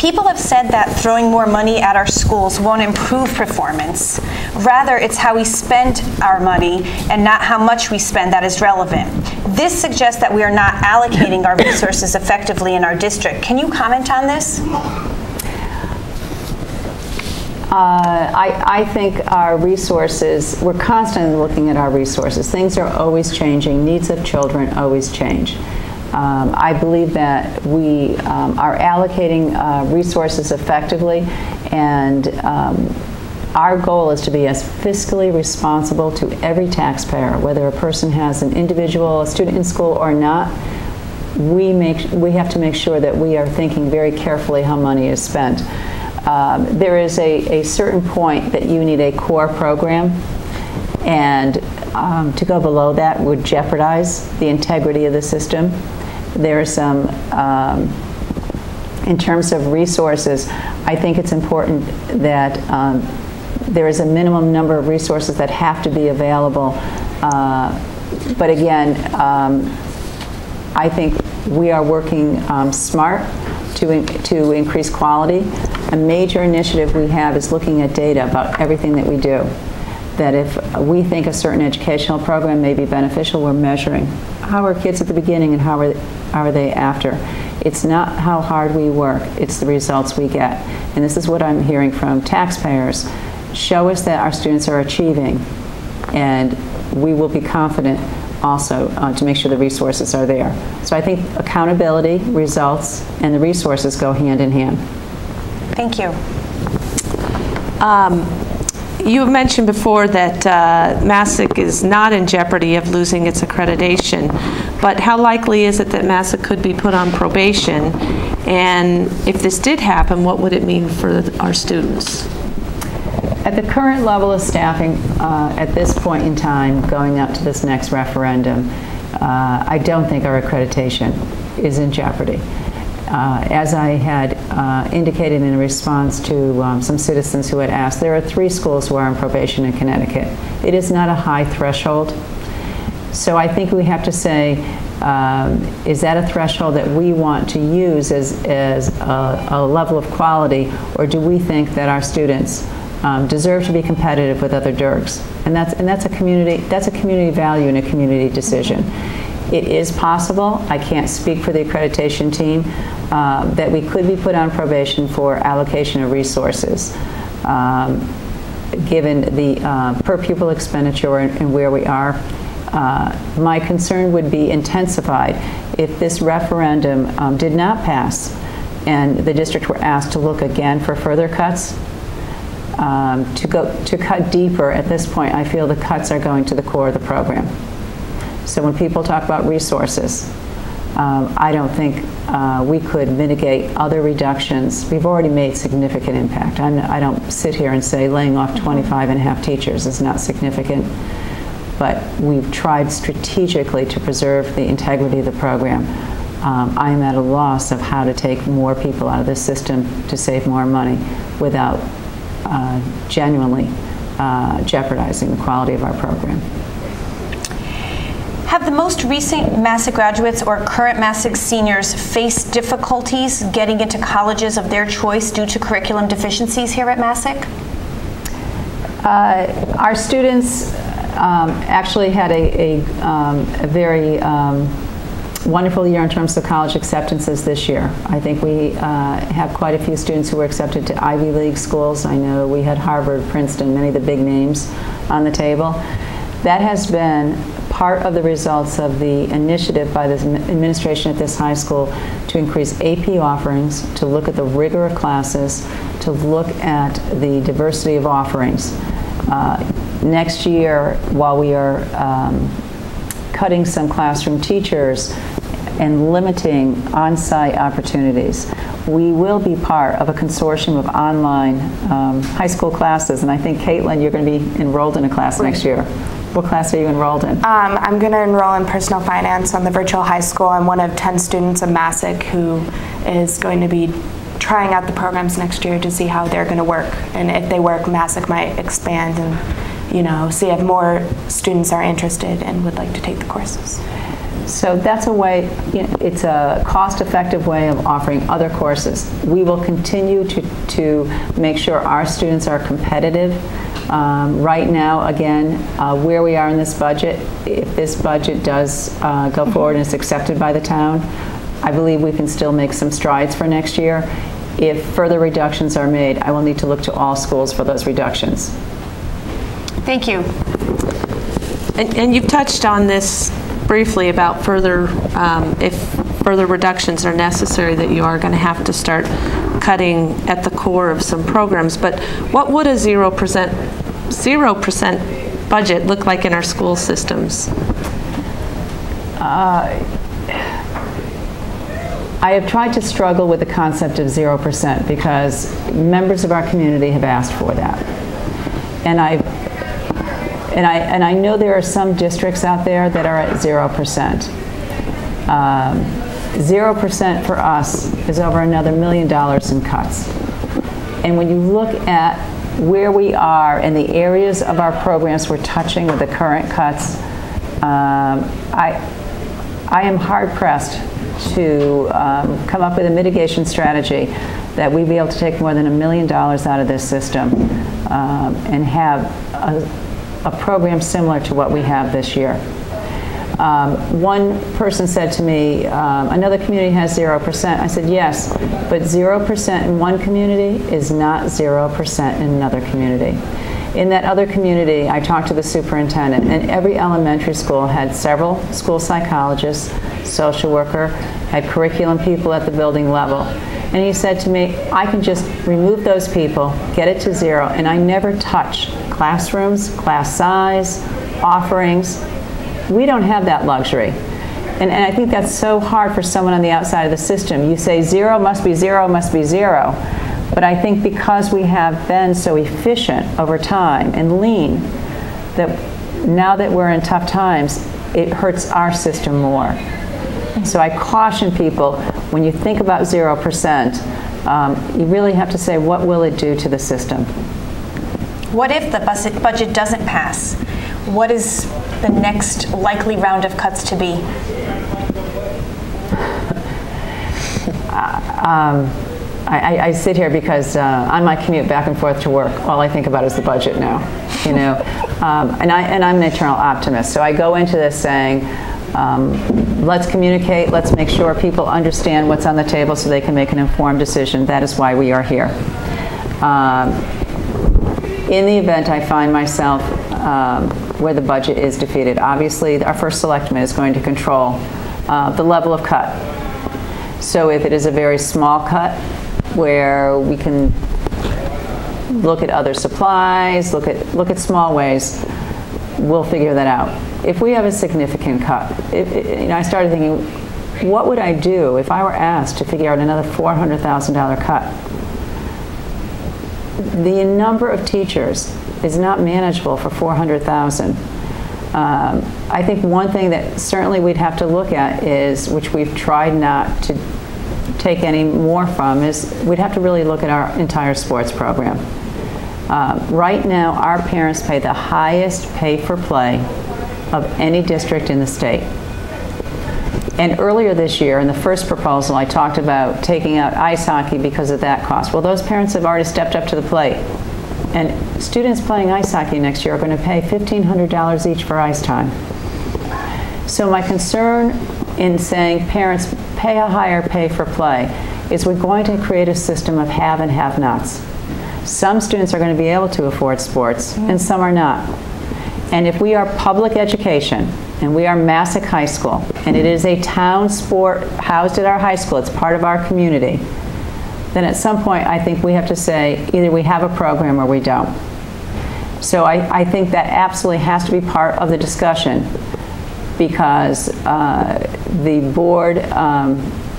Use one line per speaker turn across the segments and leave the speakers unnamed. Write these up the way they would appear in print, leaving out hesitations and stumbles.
People have said that throwing more money at our schools won't improve performance. Rather, it's how we spend our money and not how much we spend that is relevant. This suggests that we are not allocating our resources effectively in our district. Can you comment on this?
I think our resources, we're constantly looking at our resources. Things are always changing. Needs of children always change. I believe that we are allocating resources effectively, and our goal is to be as fiscally responsible to every taxpayer, whether a person has an individual, a student in school or not. We have to make sure that we are thinking very carefully how money is spent. There is a certain point that you need a core program, and to go below that would jeopardize the integrity of the system. There are some, in terms of resources, I think it's important that there is a minimum number of resources that have to be available. But again, I think we are working smart to increase quality. A major initiative we have is looking at data about everything that we do. That if we think a certain educational program may be beneficial, we're measuring how are kids at the beginning and how are they after. It's not how hard we work, it's the results we get. And this is what I'm hearing from taxpayers. Show us that our students are achieving, and we will be confident also to make sure the resources are there. So I think accountability, results, and the resources go hand in hand.
Thank you.
You have mentioned before that Massac is not in jeopardy of losing its accreditation, but how likely is it that Massac could be put on probation? And if this did happen, what would it mean for our students?
At the current level of staffing, at this point in time, going up to this next referendum, I don't think our accreditation is in jeopardy. As I had indicated in response to some citizens who had asked, there are 3 schools who are on probation in Connecticut. It is not a high threshold. So I think we have to say, is that a threshold that we want to use as a level of quality, or do we think that our students deserve to be competitive with other DIRGs? And that's a community value and a community decision. It is possible, I can't speak for the accreditation team, that we could be put on probation for allocation of resources, given the per pupil expenditure and where we are. My concern would be intensified if this referendum did not pass and the district were asked to look again for further cuts. To cut deeper at this point, I feel the cuts are going to the core of the program. So when people talk about resources, I don't think we could mitigate other reductions. We've already made significant impact. I don't sit here and say laying off 25.5 teachers is not significant, but we've tried strategically to preserve the integrity of the program. I am at a loss of how to take more people out of this system to save more money without genuinely jeopardizing the quality of our program.
Have the most recent Massac graduates or current Massac seniors faced difficulties getting into colleges of their choice due to curriculum deficiencies here at Massac?
Our students actually had a very wonderful year in terms of college acceptances this year. I think we have quite a few students who were accepted to Ivy League schools. I know we had Harvard, Princeton, many of the big names on the table. That has been part of the results of the initiative by the administration at this high school to increase AP offerings, to look at the rigor of classes, to look at the diversity of offerings. Next year, while we are cutting some classroom teachers and limiting on-site opportunities, we will be part of a consortium of online high school classes. And I think, Caitlin, you're going to be enrolled in a class next year. What class are you enrolled in?
I'm going to enroll in personal finance on the virtual high school. I'm one of 10 students of Massac who is going to be trying out the programs next year to see how they're going to work. And if they work, Massac might expand and, see if more students are interested and would like to take the courses.
So that's a way, it's a cost-effective way of offering other courses. We will continue to make sure our students are competitive. Right now, again, where we are in this budget, if this budget does go forward and is accepted by the town, I believe we can still make some strides for next year. If further reductions are made, I will need to look to all schools for those reductions.
Thank you.
And you've touched on this briefly about further, if further reductions are necessary, that you are going to have to start cutting at the core of some programs. But what would a 0% budget look like in our school systems?
I have tried to struggle with the concept of 0% because members of our community have asked for that. And I know there are some districts out there that are at 0%. 0% for us is over another $1 million in cuts. And when you look at where we are and the areas of our programs we're touching with the current cuts, I am hard-pressed to come up with a mitigation strategy that we'd be able to take more than $1 million out of this system and have a program similar to what we have this year. One person said to me, another community has 0%. I said, yes, but 0% in one community is not 0% in another community. In that other community, I talked to the superintendent, and every elementary school had several school psychologists, social worker, had curriculum people at the building level. And he said to me, I can just remove those people, get it to 0, and I never touch classrooms, class size, offerings. We don't have that luxury. And I think that's so hard for someone on the outside of the system. You say 0 must be 0 must be 0. But I think because we have been so efficient over time and lean, that now that we're in tough times, it hurts our system more. So I caution people, when you think about 0%, you really have to say, what will it do to the system?
What if the budget doesn't pass? What is the next likely round of cuts to be?
I sit here because on my commute back and forth to work, all I think about is the budget now, and I'm an eternal optimist. So I go into this saying, let's communicate, let's make sure people understand what's on the table so they can make an informed decision. That is why we are here. In the event I find myself where the budget is defeated, obviously our first selectman is going to control the level of cut. So if it is a very small cut, where we can look at other supplies, look at small ways, we'll figure that out. If we have a significant cut, I started thinking, what would I do if I were asked to figure out another $400,000 cut? The number of teachers is not manageable for $400,000. I think one thing that certainly we'd have to look at is, which we've tried not to take any more from, is we'd have to really look at our entire sports program. Right now, our parents pay the highest pay for play of any district in the state. And earlier this year, in the first proposal, I talked about taking out ice hockey because of that cost. Well, those parents have already stepped up to the plate. And students playing ice hockey next year are going to pay $1,500 each for ice time. So my concern in saying parents pay a higher pay for play is we're going to create a system of have and have-nots. Some students are going to be able to afford sports, and some are not. And if we are public education, and we are Massac High School, and it is a town sport housed at our high school, it's part of our community, then at some point I think we have to say either we have a program or we don't. So I think that absolutely has to be part of the discussion, because the board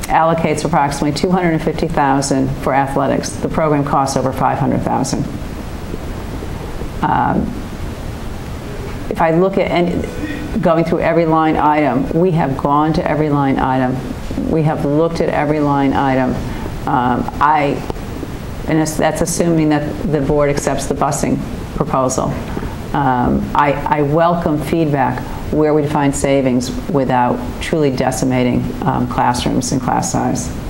allocates approximately $250,000 for athletics. The program costs over $500,000. If I look at going through every line item, we have gone to every line item. We have looked at every line item. And that's assuming that the board accepts the busing proposal. I welcome feedback. where we'd find savings without truly decimating classrooms and class size.